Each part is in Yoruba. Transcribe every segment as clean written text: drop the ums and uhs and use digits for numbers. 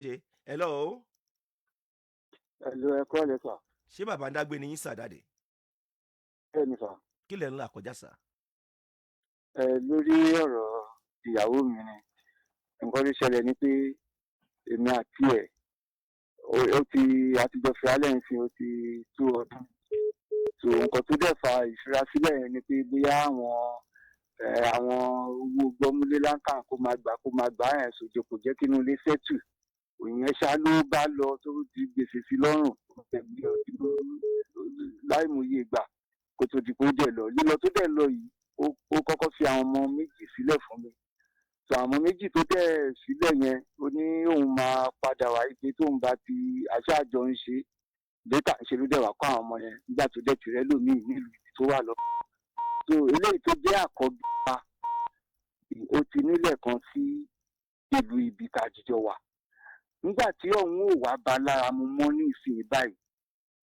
Hello. Hello, ẹ kúrọ̀lẹ́ sà. Ṣé bàbá ń dágbé ni yín sà dáde? Bẹ́ẹ̀ni sà. Kí lẹ̀ ń là kọjá sà? Lórí ọ̀rọ̀ ìyàwó mi ni. Nǹkan tó ṣẹlẹ̀ ni pé èmi àti ẹ̀ àtijọ́ fi alẹ́ ń sin ó ti 2 ọdún. So nǹkan tó dẹ̀ fa ìfira sílẹ̀ yẹn ni pé bóyá àwọn owó gbọ́múlé láǹkà kó máa gbà yẹn sòjò kò jẹ́ kí inú ilé sẹ́tù. Òyìn ṣá ló bá lọ tó di gbèsè sí lọ́rùn láìmọye ìgbà kó tó di pé ó dẹ̀ lọ. Lílọ tó dẹ̀ lọ yìí ó kọ́kọ́ fi àwọn ọmọ méjì sílẹ̀ fún mi. So àwọn méjì tó dẹ̀ sílẹ̀ yẹn ó ní òun máa padà wá ipe tóun bá ti aṣáájọ ń ṣe data ń ṣe ló dẹ̀ wá kọ́ àwọn ọmọ yẹn nígbà tó dẹ̀ tìrẹ́ lómi nílùú ibi tó wà lọ. So eléyìí tó jẹ́ àkọ́bí wa ó ti nílẹ̀ kan sí ìlú ibi tàjíjọ wà. Nígbà tí ọ̀hún ò wá bá lára mu mọ́ ní ìsìn báyìí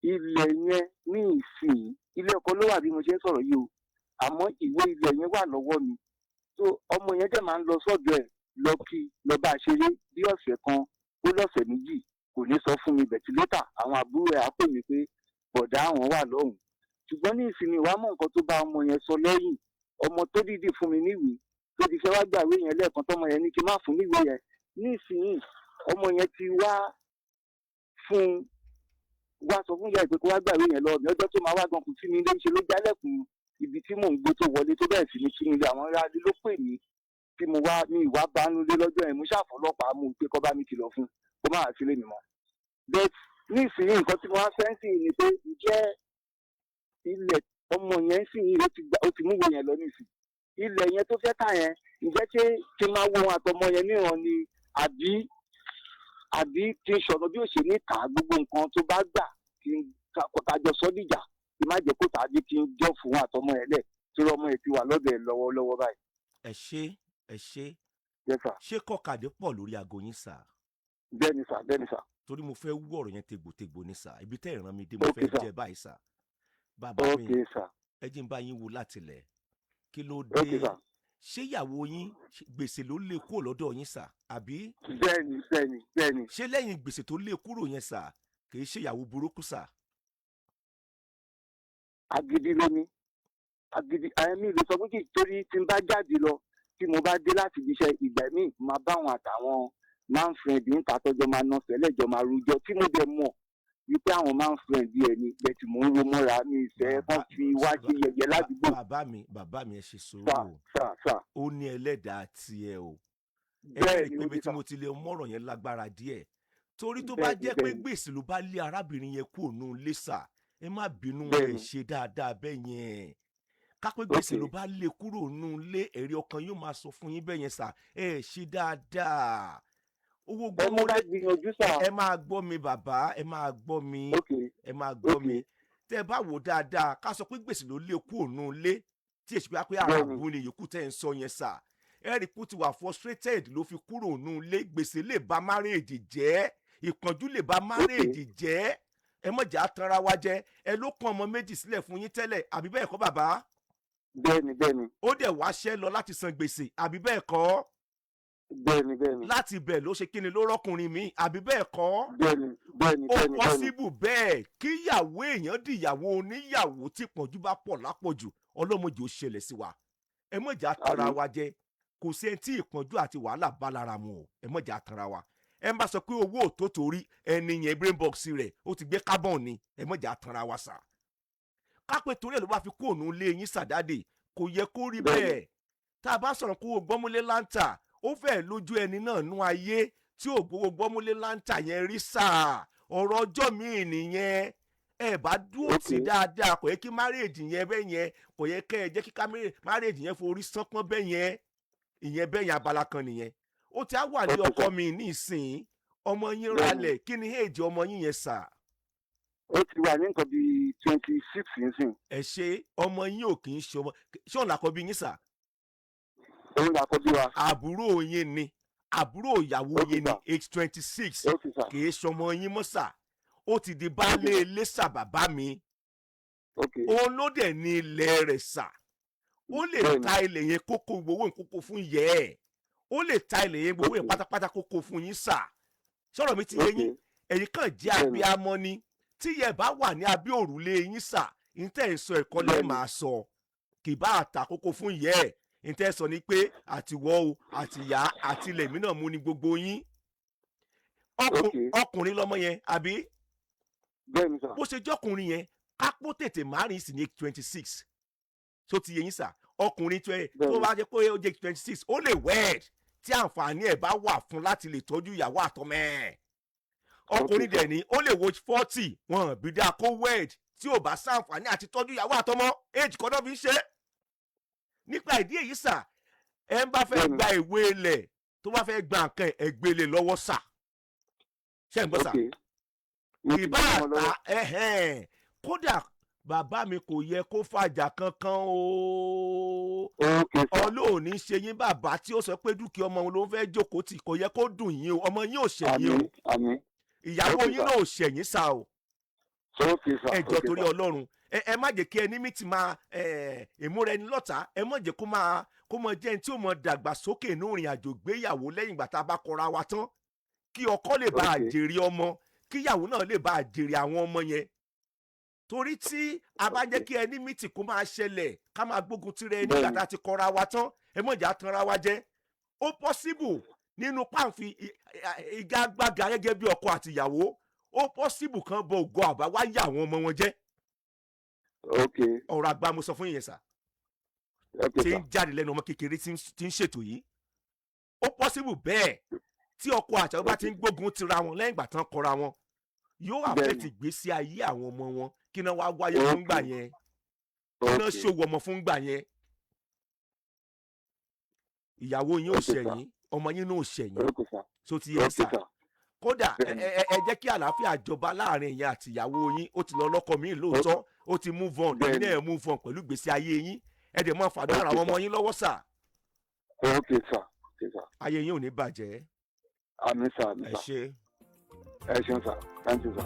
ilẹ̀ yẹn ní ìsìn ilé ọkọ ló wà bí mo ṣe ń sọ̀rọ̀ yìí o àmọ́ ìwé ilẹ̀ yẹn wà lọ́wọ́ mi. So ọmọ yẹn dẹ̀ máa ń lọ sọ́dọ̀ ẹ̀ lọ kí lọ bá a ṣeré bí ọ̀sẹ̀ kan ó lọ́sẹ̀ méjì kò ní sọ fún mi bẹ̀tí lẹ́tà àwọn àbúrò ẹ̀ á pè mí pé bọ̀dá àwọn wà lọ́hùn. Ṣùgbọ́n ní ìsinmi wàá mọ̀ nǹkan tó bá ọmọ yẹn sọ lẹ́yìn ọmọ tó dìde fún mi níwèé tó ti fẹ́ wá gbàwé yẹn lẹ́ẹ̀kan tọmọ yẹn ní kí n má fún níwèé yẹn ní ìsinyìí ọmọ yẹn ti wá sọ fún ìyá ìpè kó wá gbàwé yẹn lọ mi ọjọ́ tó máa wá gan kù sí mi ilé ń ṣe ló jálẹ̀kùn ibi tí mò ń gbé tó wọlé tó bẹ̀rẹ̀ sí ní kí nílé àwọn ará ilé ló pè mí tí mo wá ní ìwà bánú lé lọ́jọ́ yẹn mo ṣàfọlọ́pàá mú un pé kọ́ bá mi kìlọ̀ fún kó má sílé mi mọ́. But ní ìsinyìí nǹkan tí mo wá fẹ́ sìn ni pé ǹjẹ́ ilẹ̀ ọmọ yẹn sì ń ó ti múwèé yẹn lọ nísìn ilẹ̀ yẹn tó fẹ́ tà yẹn ǹjẹ́ kí n máa wo ohun àtọmọ yẹn níran ni àbí kí n ṣọ̀nà bí ó ṣe ní ta gbogbo nǹkan tó bá gbà kí n kájọ sọ́dìjà kí n má jẹ́ kó tàbí kí n jọ́ fún àtọmọ ẹ̀ lẹ̀ torí ọmọ ẹ̀ ti wà lọ́dọ̀ ẹ̀ lọ́wọ́lọ́wọ́ báyìí. ẹ ṣe Yes sir. ṣé kọkàdé pọ̀ lórí aago yín sà? Bẹ́ẹ̀ni sà. Torí mo fẹ́ wú ọ̀rọ̀ yẹn tegbòtegbò ní sà ibi tẹ́ ìran mi dé mo fẹ́ jẹ báyìí sà. Bàbá mi ẹ jẹ́ n bá yín wo látilẹ̀ kí ló dé ṣé ìyàwó yín gbèsè ló lè kúrò lọ́dọ̀ yín sà àbí? Bẹ́ẹ̀ni. ṣé lẹ́yìn gbèsè tó lè kúrò yẹn sà kì í ṣe ìyàwó burúkú sà? Agídí ló ní agídí àyẹ̀mí ló sọ pé kí torí tí n bá jáde lọ tí mo bá dé láti ibi iṣẹ́ ìgbà míì máa bá àwọn àtàwọn man friend ń ta tọ́jọ́ máa ná sẹ́lẹ̀jọ́ máa rújọ́ tí mo dẹ̀ mọ̀ wípé àwọn man friend yẹn ni bẹ́ẹ̀ tí mò ń ro mọ́ra ní ìfẹ́ kan fi wá sí yẹyẹ ládùúgbò. bàbá mi ẹ ṣe sùúrù ó ní ẹlẹ́dàá tiẹ̀ o ẹ rí i pé tí mo ti lè mọ̀rọ̀ yẹn lágbára díẹ̀ torí tó bá jẹ́ pé gbèsè ló bá lé arábìnrin yẹn kúrò nù lẹ́sà ẹ má bínú ẹ ṣe dáadáa bẹ́ẹ̀ yẹn kápẹ́ gbèsè ló bá lé kúrò nù lé ẹ̀rí ọkàn yóò máa sọ fún yín bẹ́ẹ̀ yẹn sà ẹ ṣe dáadáa owó gbọ́mọdé ẹ máa gbọ́ mi bàbá ẹ máa gbọ́ mi tẹ́ ẹ bá wò dáadáa ká sọ pé gbèsè ló lé kúrò nù lé tí èsì pé àràbù ni yòókù tẹ́ ẹ ń sọ yẹn sà ẹ rí i pé ó ti wà frustrated ló fi kúrò nù lé gbèsè lè ba marriage jẹ́ ìpọ́njú lè ba marriage jẹ́ ẹ mọ̀jà tanra wa jẹ́ ẹ ló kàn ọmọ méjì sílẹ̀ fún yín tẹ́lẹ̀ àbí bẹ́ẹ̀ kọ́ bàbá? Bẹ́ẹ̀ni. ó dẹ̀ wáṣẹ́ lọ láti san gbèsè àbí bẹ́ẹ̀ kọ́? Bẹ́ẹ̀ni. láti bẹ̀ ló ṣe kí ni ló rọ́kùnrin mi àbí bẹ́ẹ̀ kọ́? Bẹ́ẹ̀ni. ó pọ́síbù bẹ́ẹ̀ kí ìyàwó èèyàn di ìyàwó oníyàwó tí ìpọ́njú bá pọ̀ lápọ̀jù ọlọ́mọdé ó ṣẹlẹ̀ sí wa ẹ mọ̀jà tanra wa jẹ́ kò sí ẹni tí ìpọ́njú àti wàhálà bá lára mu o ẹ mọ̀jà tanra wa ẹ bá sọ pé owó ò tó torí ẹni yẹn brain box rẹ̀ ó ti gbé carbon ni ẹ mọ̀jà tanra wa sà kápẹ́ torí ẹ̀ ló bá fi kóònù lé yín sàdáde kò yẹ kó rí bẹ́ẹ̀ tá a bá sọ̀rọ̀ kó o gbọ́múlé láǹtà ó fẹ́ lójú ẹni náà nú ayé tí ò gbowó gbọ́múlé láǹtà yẹn rí sà ọ̀rọ̀ ọjọ́ míì nìyẹn ẹ bá dúró tì dáadáa kò yẹ kí márèèjì yẹn bẹ́ẹ̀ yẹn kò yẹ kẹ́ ẹ jẹ́ kí márèèjì yẹn forí sánpọ́n bẹ́ẹ̀ yẹn ìyẹn bẹ́ẹ̀ yẹn abala kan nìyẹn ó ti á wà ní ọkọ mi ní ìsìn ọmọ yín ralẹ̀ kí ni èjì ọmọ yín yẹn sà? ó ti wà ní nǹkan bíi 26 nísìn. ẹ ṣe ọmọ yín ò kì í ṣe ọmọ ṣé òun làkọ́bí yín sà? òun làkọ́bí wa. àbúrò yín ni àbúrò ìyàwó yín ní age 26 kì í ṣọmọ yín mọ́ sà ó ti di baálé ilé sà bàbá mi òun ló dẹ̀ ní ilẹ̀ rẹ̀ sà ó lè ta ilẹ̀ yẹn kókó gbowó ìkókó fún yẹ ẹ̀ ó lè ta ilẹ̀ yẹn gbowó yẹn pátápátá kókó fún yín sà sọ̀rọ̀ mi ti yé yín ok ẹ̀yin kàn jẹ́ bẹ́ẹ̀ni abiyamọ ni tí yẹ bá wà ní abẹ́ òrùlé yín sà ntẹ́ ń sọ ẹ̀kọ́ lẹ́ẹ̀ bẹ́ẹ̀ni máa sọ kì bá àtàkókò fún yẹ ẹ̀ ntẹ́ sọ ni pé àtiwọ́ o àtìyá àtìlẹ̀mí náà mú ni gbogbo yín ok ọkùnrin lọmọ yẹn àbí bẹ́ẹ̀ni sà bó ṣe jọkùnrin yẹn kápó tètè márùn sí ní 26 tó ti yẹ yín sà ọkùnrin tó bẹ́ẹ̀ni bá jẹ́ pé ó jẹ́ 26 ó lè wed tí àǹfààní ẹ̀ bá wà fún láti lè tọ́jú ìyàwó àtọmọ ẹ̀ ọkùnrin dẹ̀ ní ó lè wo 40 wọn bí dáa kó wed tí ò bá sáǹfààní àti tọ́jú ìyàwó àtọmọ age kan náà fi ń ṣe nípa ìdí èyí sà ẹ ń bá fẹ́ bẹ́ẹ̀ni gba ìwé ilẹ̀ tó bá fẹ́ gba nǹkan ẹ̀gbélé lọ́wọ́ sà ṣé ń gbọ́ sà ok mo ti ìbá gbé wọn àtà lọ́wọ́ kódà bàbá mi kò yẹ kó fàjà kankan o ok sà ọlọ́ọ̀ni ṣe yín bàbá tí ó sọ pé dúkìá ọmọ òun ló ń fẹ́ jókòó tì kò yẹ kó dùn yín o ọmọ yín ò ṣẹ̀yìn o àmín àmín ìyàwó ok yín sà náà ò ṣẹ̀yìn sá o ok sà ẹ jọ̀ọ́ ok torí sà ọlọ́run ẹ má jẹ́ kí ẹni mi ti máa ìmúra ẹni lọ́ta ẹ má jẹ́ kó mọ jẹ́ ẹni tí ó mọ dàgbàsókè inú ìrìn àjò gbéyàwó lẹ́yìn ìgbà tá a bá kọra wa tán kí ọkọ lè bá ok àjèrè ọmọ kíyàwó náà lè bá àjèrè àwọn ọmọ yẹn torí tí a bá jẹ́ kí ẹni mìtì kó máa ṣẹlẹ̀ ká máa gbógun tirẹ̀ nígbà bẹ́ẹ̀ni tá a ti kọra wa tán ẹ mọ̀ ìjà tanra wa jẹ́ ó possible nínú páǹfì ìgagbága gẹ́gẹ́ bí ọkọ àtìyàwó ó possible kan bọ ògo àbá wá yà àwọn ọmọ wọn jẹ́ ok ọ̀rọ̀ àgbà mo sọ fún yín sà ok tí sà ń jáde lẹ́nu ọmọ kékeré tí ń ṣètò yìí ó possible bẹ́ẹ̀ tí ọkọ àtìyàwó bá ti ń gbógun tira wọn lẹ́yìn ìgbà tán kọra wọn yóò affect bẹ́ẹ̀ni ìgbésí ayé àwọn ọmọ wọn kí náà wá wáyé fún ok gbà yẹn kí náà ok ṣòwò ọmọ fún gbà yẹn ìyàwó yín ò ok sà ṣẹ̀yìn ọmọ yín náà ò ṣẹ̀yìn ok sà tó ti yẹ ok sà sà kódà bẹ́ẹ̀ni ẹ jẹ́ kí àlàáfíà jọba láàrin ẹ̀yin àti ìyàwó yín ó ti lọ lọ́kọ mi lóòótọ́ ó ti move on ẹ̀yin bẹ́ẹ̀ni náà move on pẹ̀lú ìgbésí ayé yín ẹ dẹ̀ máa fàdúrà ok àwọn sà ọmọ yín lọ́wọ́ sà ok sà ok sà ayé yín ò ní bàjẹ́ àmín sà àmín ẹ sà ṣé. ẹ ṣeun sà thank you sà.